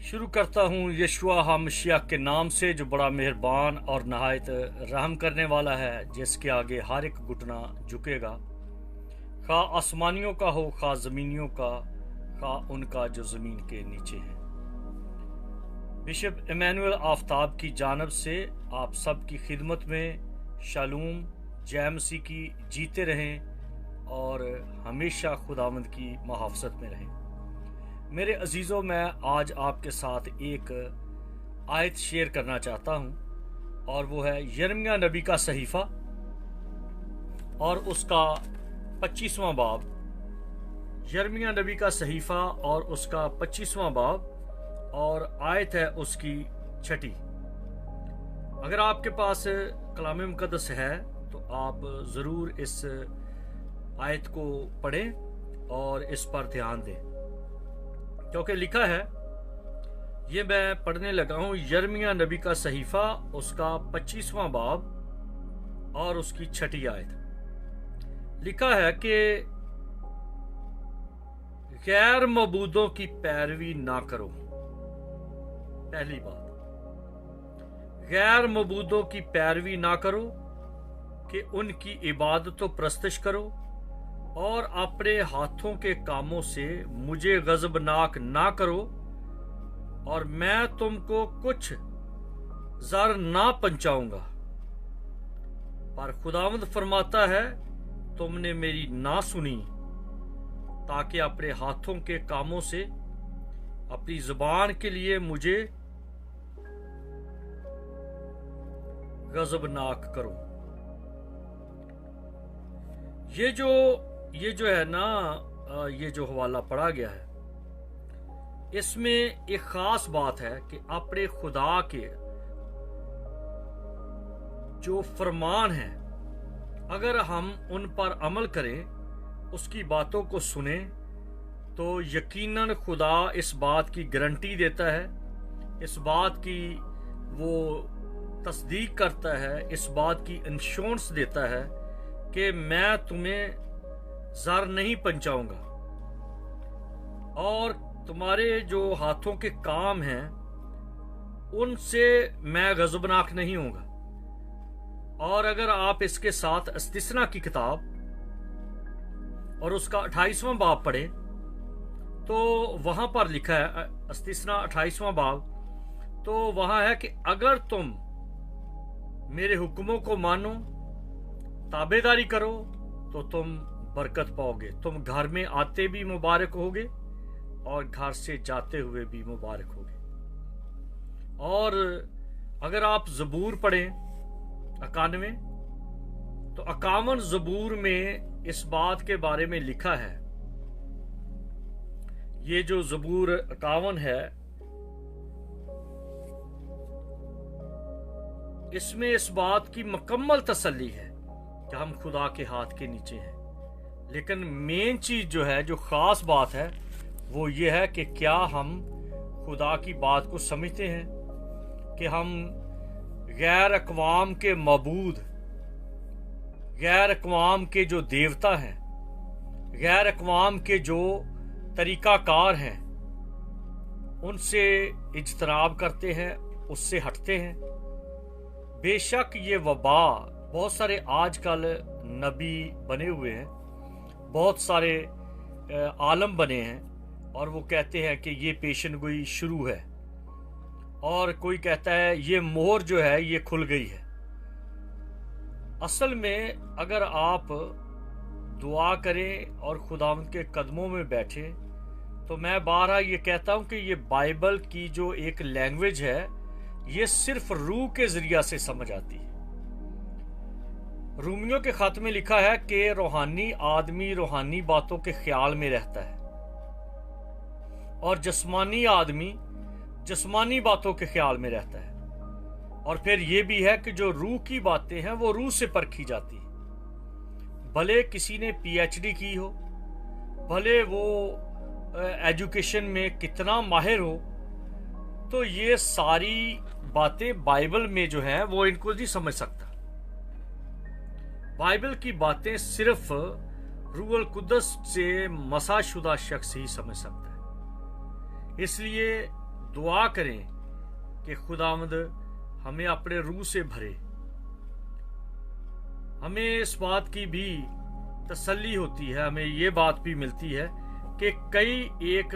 शुरू करता हूँ यशुआ हामशिया के नाम से, जो बड़ा मेहरबान और नहायत रहम करने वाला है, जिसके आगे हर एक घुटना झुकेगा, खा आसमानियों का हो खा ज़मीनियों का, खा उनका जो ज़मीन के नीचे है। बिशप इमैनुअल आफ्ताब की जानब से आप सब की खिदमत में शालूम, जय मसीह की जीते रहें और हमेशा खुदावंद की मुहाफ़ज़त में रहें। मेरे अजीज़ों, मैं आज आपके साथ एक आयत शेयर करना चाहता हूँ और वो है यिर्मयाह नबी का सहीफ़ा और उसका 25वां बाब। यिर्मयाह नबी का सहीफ़ा और उसका 25वां बाब और आयत है उसकी 6। अगर आपके पास कलाम मुक़द्दस है तो आप ज़रूर इस आयत को पढ़ें और इस पर ध्यान दें, क्योंकि लिखा है, ये मैं पढ़ने लगा हूँ यिर्मयाह नबी का सहीफ़ा, उसका 25वां बाब और उसकी 6 आयत। लिखा है कि गैर मबूदों की पैरवी ना करो। पहली बात, गैर मबूदों की पैरवी ना करो कि उनकी इबादत व प्रस्तश करो और अपने हाथों के कामों से मुझे गज़बनाक ना करो, और मैं तुमको कुछ ज़र ना पहुंचाऊंगा। पर खुदावंद फरमाता है, तुमने मेरी ना सुनी, ताकि अपने हाथों के कामों से अपनी ज़ुबान के लिए मुझे गज़बनाक करो। ये जो है ना, ये जो हवाला पढ़ा गया है, इसमें एक खास बात है कि अपने खुदा के जो फरमान हैं, अगर हम उन पर अमल करें, उसकी बातों को सुने, तो यकीनन खुदा इस बात की गारंटी देता है, इस बात की वो तस्दीक करता है, इस बात की इंश्योरेंस देता है कि मैं तुम्हें ज़र नहीं पहुंचाऊंगा और तुम्हारे जो हाथों के काम हैं उनसे मैं गज़बनाक नहीं होऊंगा। और अगर आप इसके साथ इस्तिस्ना की किताब और उसका 28वां बाब पढ़ें तो वहां पर लिखा है, इस्तिस्ना 28वां बाब, तो वहां है कि अगर तुम मेरे हुक्मों को मानो, ताबेदारी करो, तो तुम बरकत पाओगे। तुम घर में आते भी मुबारक होगे और घर से जाते हुए भी मुबारक होगे। और अगर आप ज़बूर पढ़ें 91, तो 51 ज़बूर में इस बात के बारे में लिखा है। ये जो ज़बूर 51 है, इसमें इस बात की मुकम्मल तसल्ली है कि हम खुदा के हाथ के नीचे हैं। लेकिन मेन चीज जो है, जो खास बात है, वो ये है कि क्या हम खुदा की बात को समझते हैं कि हम गैर अक़वाम के मबूद, गैर अक़वाम के जो देवता हैं, गैर अक़वाम के जो तरीकाकार हैं, उनसे इज्तनाब करते हैं, उससे हटते हैं। बेशक ये वबा, बहुत सारे आजकल नबी बने हुए हैं, बहुत सारे आलम बने हैं और वो कहते हैं कि ये पेशन गोई शुरू है, और कोई कहता है ये मोहर जो है ये खुल गई है। असल में अगर आप दुआ करें और खुदावंद के कदमों में बैठें, तो मैं बारहा ये कहता हूँ कि ये बाइबल की जो एक लैंग्वेज है, ये सिर्फ रूह के जरिया से समझ आती है। रूमियों के खत में लिखा है कि रूहानी आदमी रूहानी बातों के ख्याल में रहता है और जिस्मानी आदमी जिस्मानी बातों के ख्याल में रहता है। और फिर ये भी है कि जो रूह की बातें हैं वो रूह से परखी जाती है। भले किसी ने पीएचडी की हो, भले वो एजुकेशन में कितना माहिर हो, तो ये सारी बातें बाइबल में जो हैं वो इनको नहीं समझ सकता। बाइबल की बातें सिर्फ रूहुल कुद्दस से मसाशुदा शख्स ही समझ सकता है। इसलिए दुआ करें कि खुदावंद हमें अपने रूह से भरे। हमें इस बात की भी तसल्ली होती है, हमें ये बात भी मिलती है कि कई एक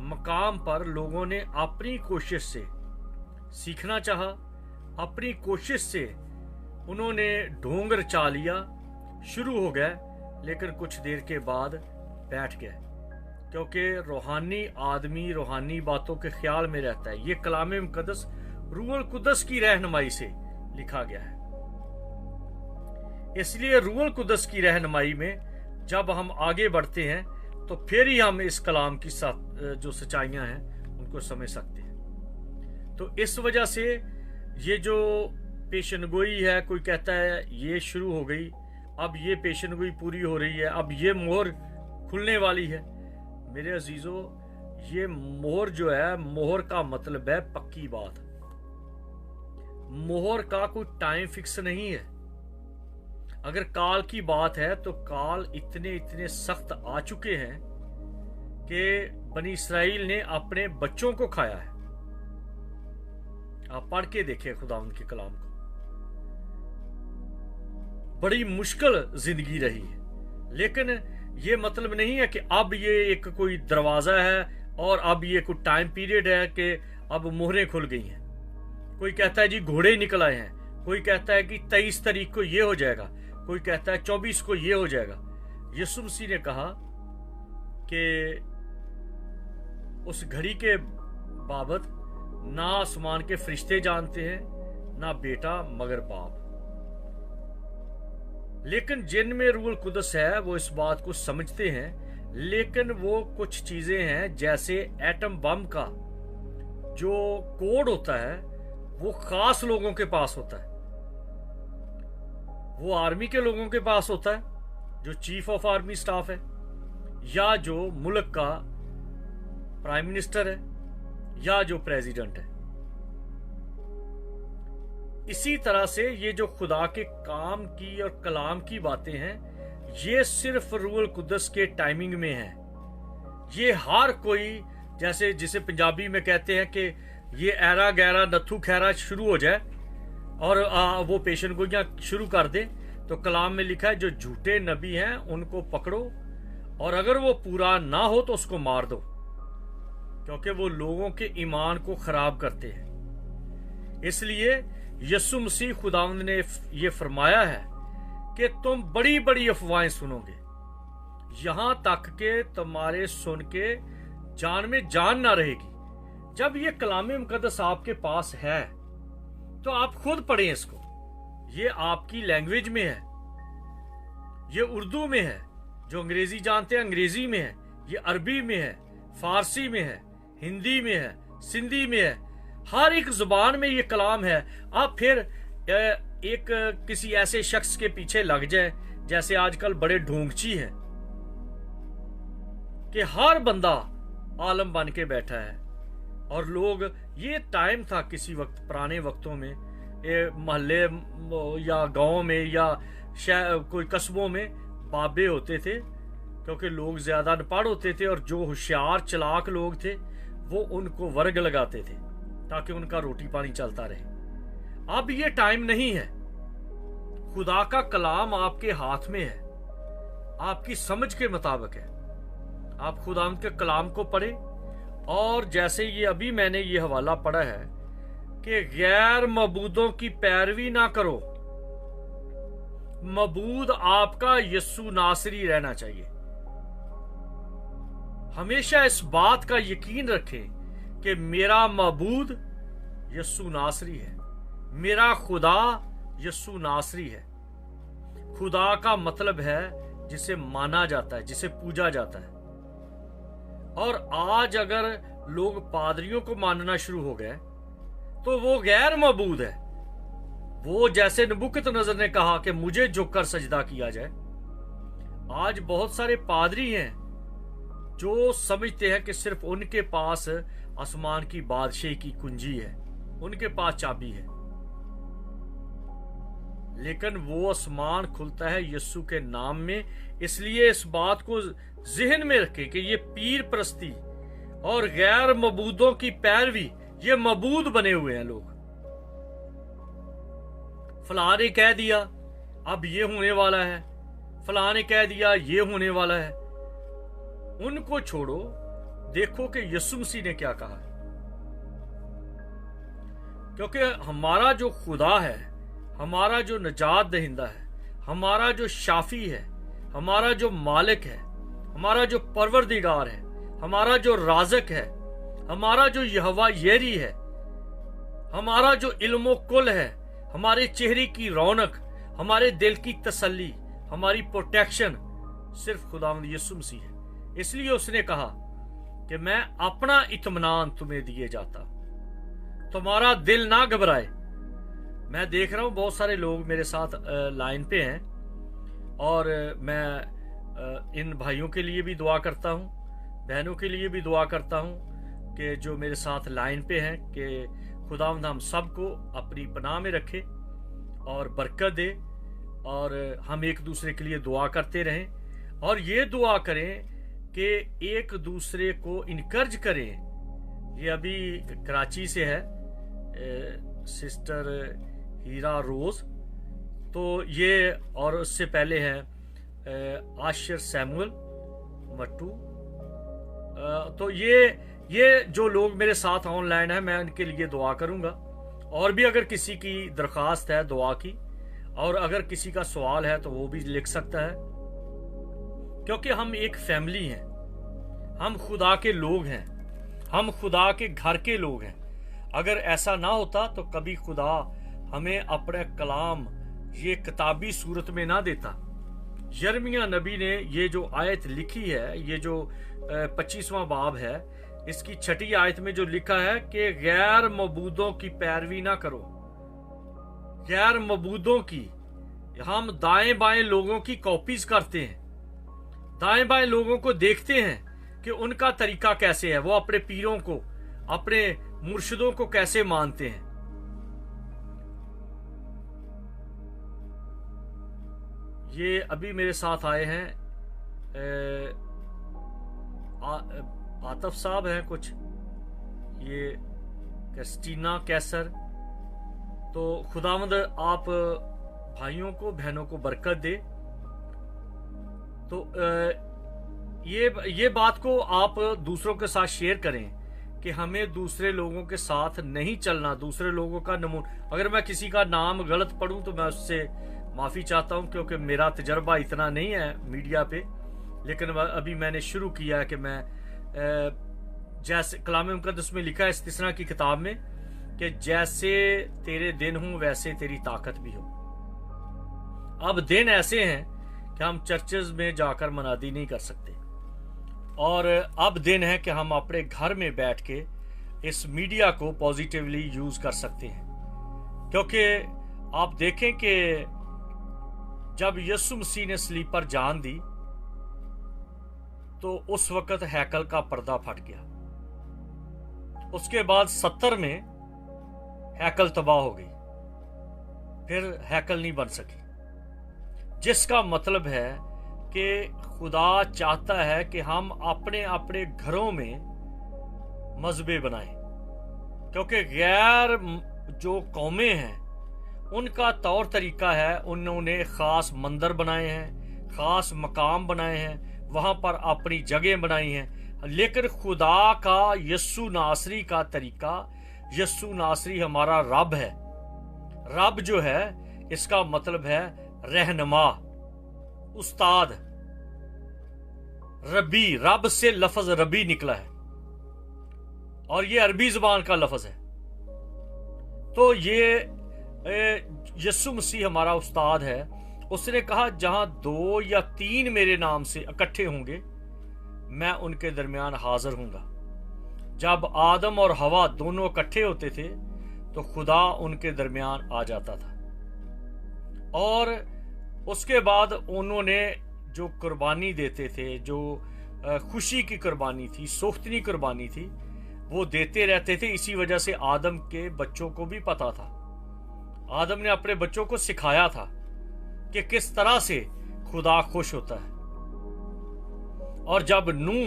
मकाम पर लोगों ने अपनी कोशिश से सीखना चाहा, अपनी कोशिश से उन्होंने ढोंग रचा लिया, शुरू हो गए, लेकिन कुछ देर के बाद बैठ गए, क्योंकि रूहानी आदमी रूहानी बातों के ख्याल में रहता है। ये कलाम मुकद्दस रूहुल कुद्दस की रहनुमाई से लिखा गया है। इसलिए रूहुल कुद्दस की रहनुमाई में जब हम आगे बढ़ते हैं तो फिर ही हम इस कलाम की जो सच्चाइयां हैं उनको समझ सकते हैं। तो इस वजह से ये जो पेशनगोई है, कोई कहता है ये शुरू हो गई, अब ये पेशनगोई पूरी हो रही है, अब ये मोहर खुलने वाली है। मेरे अजीजों, ये मोहर जो है, मोहर का मतलब है पक्की बात। मोहर का कोई टाइम फिक्स नहीं है। अगर काल की बात है तो काल इतने सख्त आ चुके हैं कि बनी इस्राइल ने अपने बच्चों को खाया है। आप पढ़ के देखिए खुदावंद के कलाम को। बड़ी मुश्किल जिंदगी रही है, लेकिन ये मतलब नहीं है कि अब ये एक कोई दरवाजा है और अब ये कोई टाइम पीरियड है कि अब मोहरें खुल गई हैं। कोई कहता है जी घोड़े निकल आए हैं, कोई कहता है कि 23 तारीख को ये हो जाएगा, कोई कहता है 24 को ये हो जाएगा। यीशु मसीह ने कहा कि उस घड़ी के बाबत ना आसमान के फरिश्ते जानते हैं, ना बेटा मगर बाप। लेकिन जिनमें रूहुल कुद्दस है वो इस बात को समझते हैं, लेकिन वो कुछ चीजें हैं जैसे एटम बम का जो कोड होता है वो खास लोगों के पास होता है। वो आर्मी के लोगों के पास होता है जो चीफ ऑफ आर्मी स्टाफ है, या जो मुल्क का प्राइम मिनिस्टर है, या जो प्रेसिडेंट है। इसी तरह से ये जो खुदा के काम की और कलाम की बातें हैं, ये सिर्फ रूहुल कुद्दस के टाइमिंग में है। ये हर कोई, जैसे जिसे पंजाबी में कहते हैं कि ये ऐरा गैरा नथु खैरा शुरू हो जाए और वो पेशन गोइयां शुरू कर दे, तो कलाम में लिखा है जो झूठे नबी हैं उनको पकड़ो, और अगर वो पूरा ना हो तो उसको मार दो, क्योंकि वो लोगों के ईमान को खराब करते हैं। इसलिए यीशु मसीह खुदावंद ने ये फरमाया है कि तुम बड़ी बड़ी अफवाहें सुनोगे, यहां तक कि तुम्हारे सुन के जान में जान ना रहेगी। जब ये कलाम मुकद्दस आपके पास है तो आप खुद पढ़ें इसको। ये आपकी लैंग्वेज में है, ये उर्दू में है, जो अंग्रेजी जानते हैं अंग्रेजी में है, ये अरबी में है, फारसी में है, हिंदी में है, सिंधी में है, हर एक जुबान में ये कलाम है। आप फिर एक किसी ऐसे शख्स के पीछे लग जाए, जैसे आजकल बड़े ढोंगची हैं कि हर बंदा आलम बन के बैठा है, और लोग, ये टाइम था किसी वक्त पुराने वक्तों में, महल्ले या गांव में या कोई कस्बों में बाबे होते थे, क्योंकि लोग ज्यादा अनपढ़ होते थे, और जो होशियार चालाक लोग थे वो उनको वर्ग लगाते थे ताकि उनका रोटी पानी चलता रहे। अब ये टाइम नहीं है। खुदा का कलाम आपके हाथ में है, आपकी समझ के मुताबिक है। आप खुदा के कलाम को पढ़े, और जैसे ये अभी मैंने ये हवाला पढ़ा है कि गैर मबूदों की पैरवी ना करो। मबूद आपका यीशु नासरी रहना चाहिए। हमेशा इस बात का यकीन रखें कि मेरा मबूद यीशु नासरी है, मेरा खुदा यीशु नासरी है। खुदा का मतलब है जिसे माना जाता है, जिसे पूजा जाता है। और आज अगर लोग पादरियों को मानना शुरू हो गए तो वो गैर मबूद है। वो जैसे नबूकतनज़र ने कहा कि मुझे झुककर सजदा किया जाए। आज बहुत सारे पादरी हैं जो समझते हैं कि सिर्फ उनके पास आसमान की बादशाही की कुंजी है, उनके पास चाबी है, लेकिन वो आसमान खुलता है यीशु के नाम में। इसलिए इस बात को जहन में रखें कि ये पीर परस्ती और गैर मबूदों की पैरवी ये मबूद बने हुए हैं लोग। फलां ने कह दिया अब ये होने वाला है, फलां ने कह दिया ये होने वाला है। उनको छोड़ो, देखो कि यीशु मसीह ने क्या कहा। क्योंकि हमारा जो खुदा है, हमारा जो निजात दहिंदा है, हमारा जो शाफी है, हमारा जो मालिक है, हमारा जो परवरदिगार है, हमारा जो राज़क है, हमारा जो यहोवा येरी है, हमारा जो इल्मो कुल है, हमारे चेहरे की रौनक, हमारे दिल की तसल्ली, हमारी प्रोटेक्शन सिर्फ खुदावंद यीशु मसीह है। इसलिए उसने कहा कि मैं अपना इत्मीनान तुम्हें दिए जाता, तुम्हारा दिल ना घबराए। मैं देख रहा हूं बहुत सारे लोग मेरे साथ लाइन पे हैं, और मैं इन भाइयों के लिए भी दुआ करता हूं, बहनों के लिए भी दुआ करता हूं कि जो मेरे साथ लाइन पे हैं, कि खुदावंद हम सबको अपनी पनाह में रखे और बरकत दे, और हम एक दूसरे के लिए दुआ करते रहें, और ये दुआ करें कि एक दूसरे को इनकर्ज करें। ये अभी कराची से है सिस्टर हीरा रोज, तो ये, और उससे पहले हैं आशिर सैमुअल मट्टू। तो ये जो लोग मेरे साथ ऑनलाइन है, मैं उनके लिए दुआ करूंगा। और भी अगर किसी की दरख्वास्त है दुआ की, और अगर किसी का सवाल है तो वो भी लिख सकता है, क्योंकि हम एक फैमिली हैं, हम खुदा के लोग हैं, हम खुदा के घर के लोग हैं। अगर ऐसा ना होता तो कभी खुदा हमें अपने कलाम ये किताबी सूरत में ना देता। यिर्मयाह नबी ने ये जो आयत लिखी है, ये जो 25वां बाब है, इसकी 6ठी आयत में जो लिखा है कि गैर मबूदों की पैरवी ना करो। गैर मबूदों की, हम दाएं बाएं लोगों की कॉपीज करते हैं, दाएं बाएं लोगों को देखते हैं कि उनका तरीका कैसे है, वो अपने पीरों को, अपने मुर्शिदों को कैसे मानते हैं। ये अभी मेरे साथ आए हैं आतिफ साहब हैं कुछ, ये क्रिस्टीना कैसर। तो खुदावंद आप भाइयों को, बहनों को बरकत दे। तो ये बात को आप दूसरों के साथ शेयर करें कि हमें दूसरे लोगों के साथ नहीं चलना, दूसरे लोगों का नमूना। अगर मैं किसी का नाम गलत पढ़ूं तो मैं उससे माफ़ी चाहता हूं, क्योंकि मेरा तजर्बा इतना नहीं है मीडिया पे। लेकिन अभी मैंने शुरू किया है कि मैं जैसे कलाम मुक़द्दस में लिखा है इस तिसना की किताब में कि जैसे तेरे दिन हों वैसे तेरी ताकत भी हो। अब दिन ऐसे हैं कि हम चर्चेज में जाकर मनादी नहीं कर सकते, और अब दिन है कि हम अपने घर में बैठ के इस मीडिया को पॉजिटिवली यूज कर सकते हैं। क्योंकि आप देखें कि जब यीशु मसीह ने सलीब पर जान दी तो उस वक्त हैकल का पर्दा फट गया। उसके बाद 70 में हैकल तबाह हो गई, फिर हैकल नहीं बन सकी। जिसका मतलब है कि खुदा चाहता है कि हम अपने अपने घरों में मजहबे बनाएं, क्योंकि गैर जो कौमें हैं उनका तौर तरीका है, उन्होंने खास मंदिर बनाए हैं, खास मकाम बनाए हैं, वहां पर अपनी जगह बनाई हैं। लेकिन खुदा का, यस्सु नासरी का तरीका, यस्सु नासरी हमारा रब है। रब जो है इसका मतलब है रहनुमा, उस्ताद, रबी। रब से लफ्ज रबी निकला है और ये अरबी जुबान का लफ्ज है। तो ये यीशु मसीह हमारा उस्ताद है। उसने कहा जहां 2 या 3 मेरे नाम से इकट्ठे होंगे मैं उनके दरमियान हाजिर हूंगा। जब आदम और हवा दोनों इकट्ठे होते थे तो खुदा उनके दरमियान आ जाता था, और उसके बाद उन्होंने जो कुर्बानी देते थे, जो खुशी की कुर्बानी थी, सोख्तनी कुर्बानी थी, वो देते रहते थे। इसी वजह से आदम के बच्चों को भी पता था, आदम ने अपने बच्चों को सिखाया था कि किस तरह से खुदा खुश होता है। और जब नूह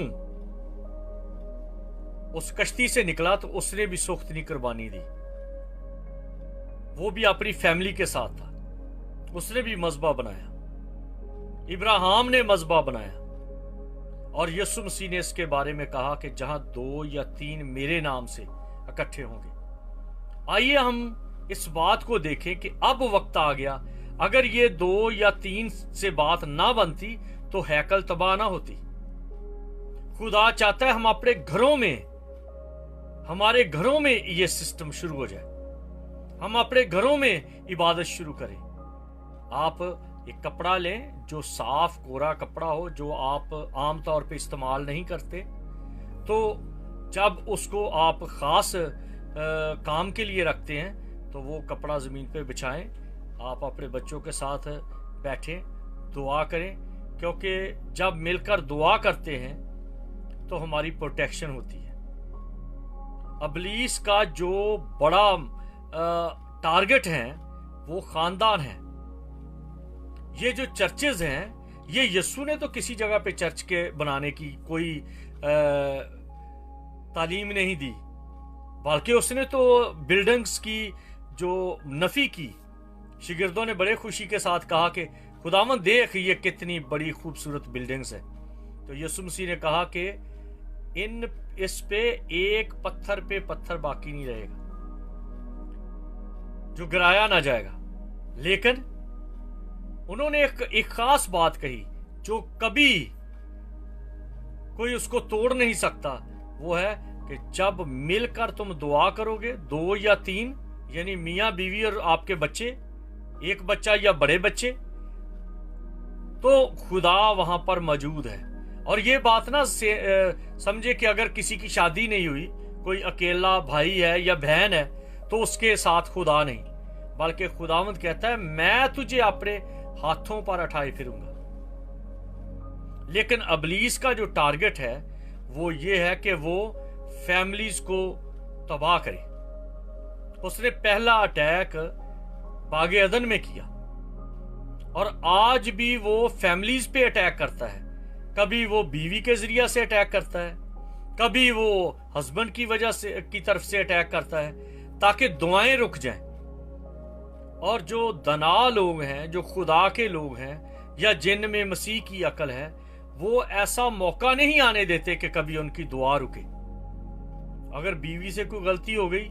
उस कश्ती से निकला तो उसने भी सुख्तनी कुर्बानी दी, वो भी अपनी फैमिली के साथ था, उसने भी मजबा बनाया, इब्राहिम ने मजबा बनाया। और यीशु मसीह ने इसके बारे में कहा कि जहां 2 या 3 मेरे नाम से इकट्ठे होंगे। आइए हम इस बात को देखें कि अब वक्त आ गया, अगर ये 2 या 3 से बात ना बनती तो हैकल तबाह ना होती। खुदा चाहता है हम अपने घरों में, हमारे घरों में ये सिस्टम शुरू हो जाए, हम अपने घरों में इबादत शुरू करें। आप एक कपड़ा लें जो साफ कोरा कपड़ा हो, जो आप आमतौर पे इस्तेमाल नहीं करते, तो जब उसको आप खास काम के लिए रखते हैं तो वो कपड़ा ज़मीन पे बिछाएं, आप अपने बच्चों के साथ बैठें, दुआ करें, क्योंकि जब मिलकर दुआ करते हैं तो हमारी प्रोटेक्शन होती है। इब्लीस का जो बड़ा टारगेट है वो खानदान है। ये जो चर्चेज हैं, ये यीशु ने तो किसी जगह पे चर्च के बनाने की कोई तालीम नहीं दी, बल्कि उसने तो बिल्डिंग्स की जो नफी की। शिगिर्दों ने बड़े खुशी के साथ कहा कि खुदावंद देख ये कितनी बड़ी खूबसूरत बिल्डिंग्स है। तो यीशु मसीह ने कहा कि इस पे एक पत्थर पे पत्थर बाकी नहीं रहेगा जो गिराया ना जाएगा। लेकिन उन्होंने एक खास बात कही जो कभी कोई उसको तोड़ नहीं सकता, वो है कि जब मिलकर तुम दुआ करोगे, 2 या 3 यानी मियां बीवी और आपके बच्चे, एक बच्चा या बड़े बच्चे, तो खुदा वहां पर मौजूद है। और ये बात ना समझे कि अगर किसी की शादी नहीं हुई, कोई अकेला भाई है या बहन है, तो उसके साथ खुदा नहीं, बल्कि खुदावंद कहता है मैं तुझे अपने हाथों पर उठाए फिरूंगा। लेकिन इब्लीस का जो टारगेट है वो ये है कि वो फैमिलीज को तबाह करे। उसने पहला अटैक बागे अदन में किया और आज भी वो फैमिलीज पे अटैक करता है। कभी वो बीवी के जरिया से अटैक करता है, कभी वो हस्बैंड की वजह से की तरफ से अटैक करता है, ताकि दुआएं रुक जाएं। और जो दना लोग हैं, जो खुदा के लोग हैं या जिन में मसीह की अकल है, वो ऐसा मौका नहीं आने देते कि कभी उनकी दुआ रुके। अगर बीवी से कोई गलती हो गई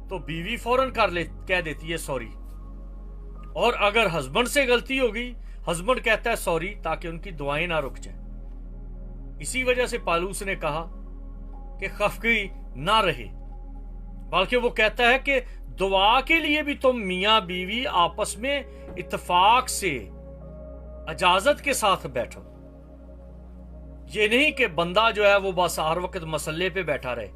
तो बीवी फौरन कह देती है सॉरी, और अगर हस्बैंड से गलती हो गई, हस्बैंड कहता है सॉरी, ताकि उनकी दुआएं ना रुक जाए। इसी वजह से पालूस ने कहा कि खफगी ना रहे, बल्कि वो कहता है कि दुआ के लिए भी तुम मियां बीवी आपस में इत्तेफाक से इजाजत के साथ बैठो। ये नहीं कि बंदा जो है वो बस हर वक्त मसल्ले पे बैठा रहे,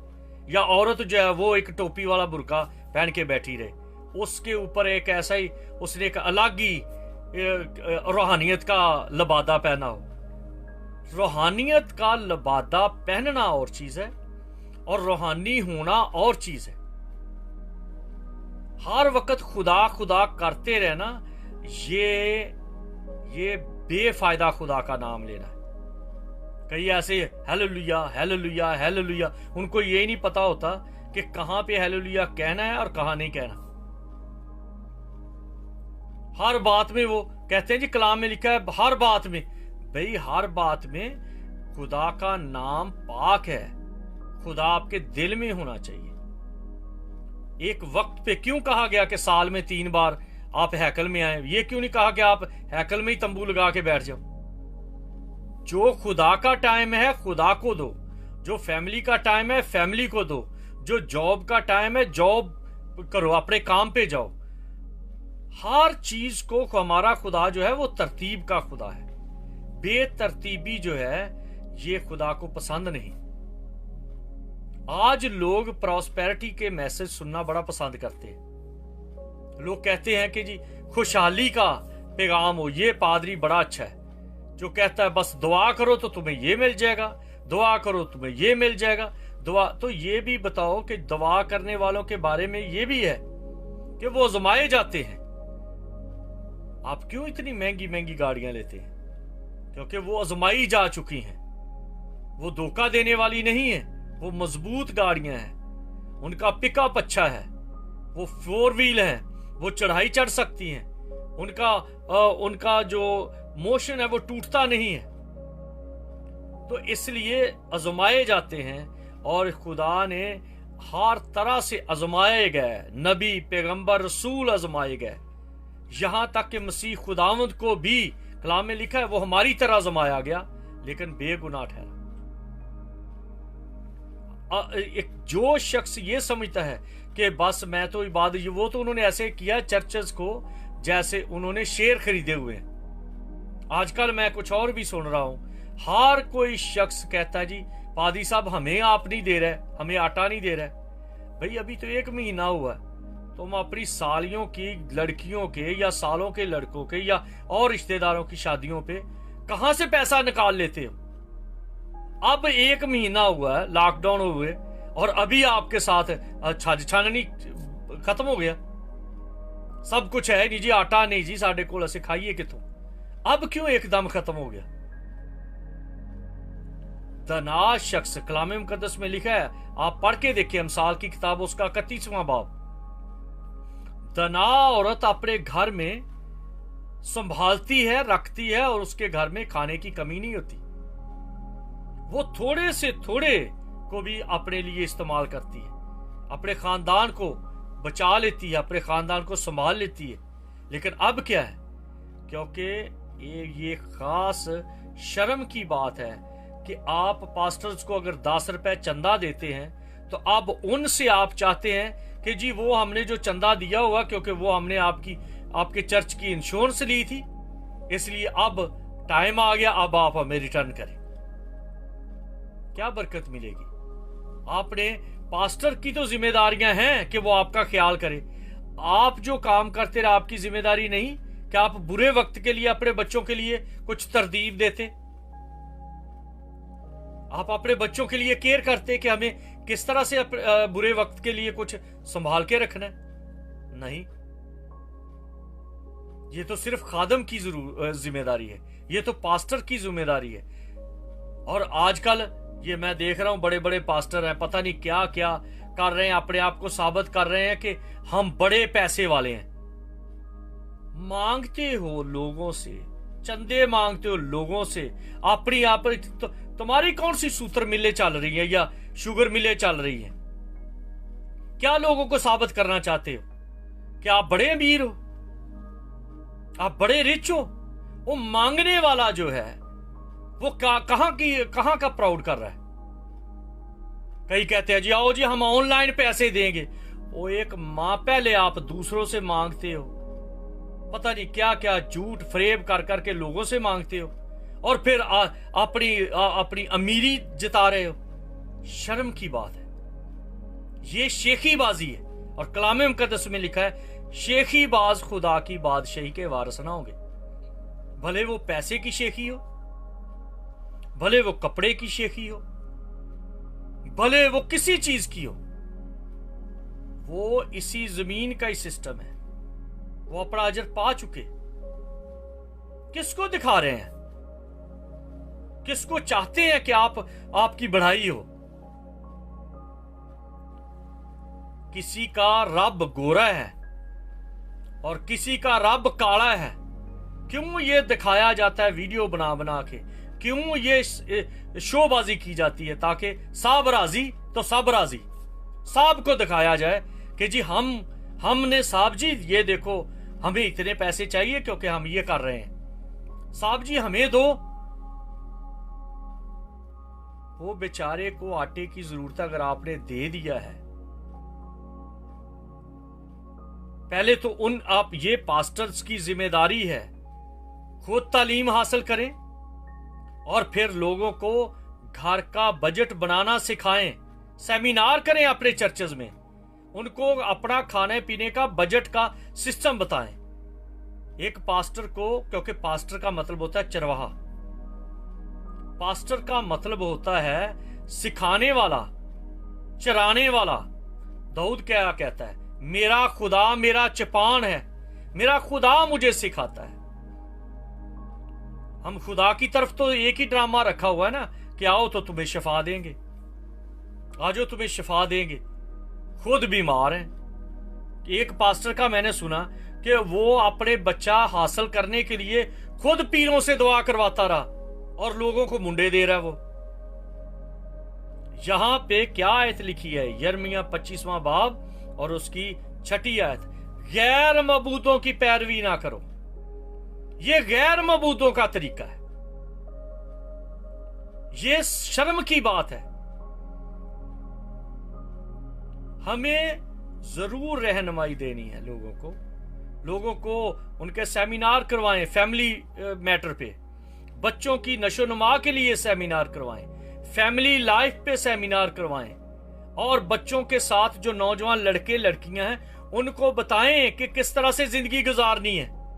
या औरत जो है वो एक टोपी वाला बुर्का पहन के बैठी रहे, उसके ऊपर एक ऐसा ही उसने एक अलग ही रूहानियत का लबादा पहना हो। रूहानियत का लबादा पहनना और चीज है और रूहानी होना और चीज है। हर वक्त खुदा खुदा करते रहना, ये बेफायदा खुदा का नाम लेना है। कई ऐसे हालेलुया हालेलुया हालेलुया, उनको ये नहीं पता होता कि कहां पे हालेलुया कहना है और कहां नहीं कहना। हर बात में वो कहते हैं जी कलाम में लिखा है हर बात में, भाई हर बात में खुदा का नाम पाक है, खुदा आपके दिल में होना चाहिए। एक वक्त पे क्यों कहा गया कि साल में 3 बार आप हैकल में आए? ये क्यों नहीं कहा कि आप हैकल में ही तंबू लगा के बैठ जाओ? जो खुदा का टाइम है खुदा को दो, जो फैमिली का टाइम है फैमिली को दो, जो जॉब का टाइम है जॉब करो, अपने काम पे जाओ। हर चीज को हमारा खुदा जो है वो तरतीब का खुदा है। बेतरतीबी जो है ये खुदा को पसंद नहीं। आज लोग प्रॉस्पेरिटी के मैसेज सुनना बड़ा पसंद करते हैं। लोग कहते हैं कि जी खुशहाली का पैगाम हो, ये पादरी बड़ा अच्छा है जो कहता है बस दुआ करो तो तुम्हें ये मिल जाएगा, दुआ करो तुम्हें ये मिल जाएगा। दुआ तो ये भी बताओ कि दुआ करने वालों के बारे में ये भी है कि वो आजमाए जाते हैं। आप क्यों इतनी महंगी महंगी गाड़ियां लेते हैं? क्योंकि वो आजमाई जा चुकी हैं, वो धोखा देने वाली नहीं है, वो मजबूत गाड़ियां हैं, उनका पिकअप अच्छा है, वो 4 व्हील है, वो चढ़ाई चढ़ सकती हैं, उनका जो मोशन है वो टूटता नहीं है। तो इसलिए आजमाए जाते हैं, और खुदा ने हर तरह से आजमाए गए, नबी, पैगंबर, रसूल आजमाए गए, यहां तक कि मसीह खुदावंद को भी कलाम में लिखा है वो हमारी तरह आजमाया गया लेकिन बेगुनाह ठहरा। एक जो शख्स ये समझता है कि बस मैं तो इबादत, वो तो उन्होंने ऐसे किया चर्चेस को जैसे उन्होंने शेयर खरीदे हुए हैं। आजकल मैं कुछ और भी सुन रहा हूं, हर कोई शख्स कहता है जी पादी साहब हमें आप नहीं दे रहे, हमें आटा नहीं दे रहे। भाई अभी तो 1 महीना हुआ है, तुम अपनी सालियों की लड़कियों के या सालों के लड़कों के या और रिश्तेदारों की शादियों पे कहां से पैसा निकाल लेते हो? अब 1 महीना हुआ है लॉकडाउन हुए, और अभी आपके साथ छज छाननी खत्म हो गया, सब कुछ है नहीं जी, आटा नहीं जी साढ़े कोल, असे खाइए कितों? अब क्यों एकदम खत्म हो गया? दना शख्स, कलाम मुकद्दस में लिखा है, आप पढ़ के देखिए अमसाल की किताब उसका 31वां बाब, दना औरत अपने घर में संभालती है, रखती है, और उसके घर में खाने की कमी नहीं होती। वो थोड़े से थोड़े को भी अपने लिए इस्तेमाल करती है, अपने खानदान को बचा लेती है, अपने खानदान को संभाल लेती है। लेकिन अब क्या है, क्योंकि ये खास शर्म की बात है कि आप पास्टर्स को अगर 10 रुपए चंदा देते हैं तो अब उनसे आप चाहते हैं कि जी वो हमने जो चंदा दिया होगा, क्योंकि वो हमने आपके चर्च की इंश्योरेंस ली थी, इसलिए अब टाइम आ गया, अब आप हमें रिटर्न करें। क्या बरकत मिलेगी? आपने पास्टर की तो जिम्मेदारियां हैं कि वो आपका ख्याल करे, आप जो काम करते रहे आपकी जिम्मेदारी नहीं कि आप बुरे वक्त के लिए अपने बच्चों के लिए कुछ तरतीब देते, आप अपने बच्चों के लिए केयर करते कि हमें किस तरह से बुरे वक्त के लिए कुछ संभाल के रखना है? नहीं, ये तो सिर्फ खादम की जिम्मेदारी है, ये तो पास्टर की जिम्मेदारी है। और आजकल ये मैं देख रहा हूं बड़े बड़े पास्टर हैं, पता नहीं क्या क्या कर रहे हैं, अपने आप को साबित कर रहे हैं कि हम बड़े पैसे वाले हैं। मांगते हो लोगों से, चंदे मांगते हो लोगों से, अपनी आप तो तुम्हारी कौन सी सूत्र मिलें चल रही है या शुगर मिलें चल रही है? क्या लोगों को साबित करना चाहते हो कि आप बड़े अमीर हो, आप बड़े रिच हो? वो मांगने वाला जो है वो कहां का प्राउड कर रहा है? कई कहते हैं जी आओ जी हम ऑनलाइन पैसे देंगे। वो एक मां, पहले आप दूसरों से मांगते हो, पता नहीं क्या क्या झूठ फ्रेब कर करके लोगों से मांगते हो, और फिर अपनी अमीरी जिता रहे हो। शर्म की बात है, ये शेखी बाजी है। और कलाम मुकद्दस में लिखा है शेखी बाज खुदा की बादशाही के वारिस ना होंगे। भले वो पैसे की शेखी हो, भले वो कपड़े की शेखी हो, भले वो किसी चीज की हो, वो इसी जमीन का ही सिस्टम है। वो अपना अजर पा चुके, किसको दिखा रहे हैं? किसको चाहते हैं कि आपकी बढ़ाई हो? किसी का रब गोरा है और किसी का रब काला है। क्यों ये दिखाया जाता है वीडियो बना बना के? क्यों ये शोबाजी की जाती है? ताकि सब राजी तो सब राजी, साहब को दिखाया जाए कि जी हमने साहब जी ये देखो हमें इतने पैसे चाहिए क्योंकि हम ये कर रहे हैं, साहब जी हमें दो। वो बेचारे को आटे की जरूरत अगर आपने दे दिया है, पहले तो आप ये पास्टर्स की जिम्मेदारी है खुद तालीम हासिल करें और फिर लोगों को घर का बजट बनाना सिखाएं, सेमिनार करें अपने चर्चेज में, उनको अपना खाने पीने का बजट का सिस्टम बताएं। एक पास्टर को, क्योंकि पास्टर का मतलब होता है चरवाहा, पास्टर का मतलब होता है सिखाने वाला, चराने वाला। दाऊद क्या कहता है? मेरा खुदा मेरा चपान है, मेरा खुदा मुझे सिखाता है। हम खुदा की तरफ तो एक ही ड्रामा रखा हुआ है ना कि आओ तो तुम्हें शफा देंगे, आज वो तुम्हें शिफा देंगे, खुद बीमार हैं। एक पास्टर का मैंने सुना कि वो अपने बच्चा हासिल करने के लिए खुद पीरों से दुआ करवाता रहा और लोगों को मुंडे दे रहा है वो। यहां पे क्या आयत लिखी है? यिर्मयाह 25वां बाब और उसकी 6ठी आयत, गैर मबूदों की पैरवी ना करो। ये गैर मबूदों का तरीका है, ये शर्म की बात है। हमें जरूर रहनुमाई देनी है लोगों को उनके सेमिनार करवाएं, फैमिली मैटर पे, बच्चों की नशोनुमा के लिए सेमिनार करवाएं, फैमिली लाइफ पे सेमिनार करवाएं, और बच्चों के साथ जो नौजवान लड़के लड़कियां हैं उनको बताएं कि किस तरह से जिंदगी गुजारनी है।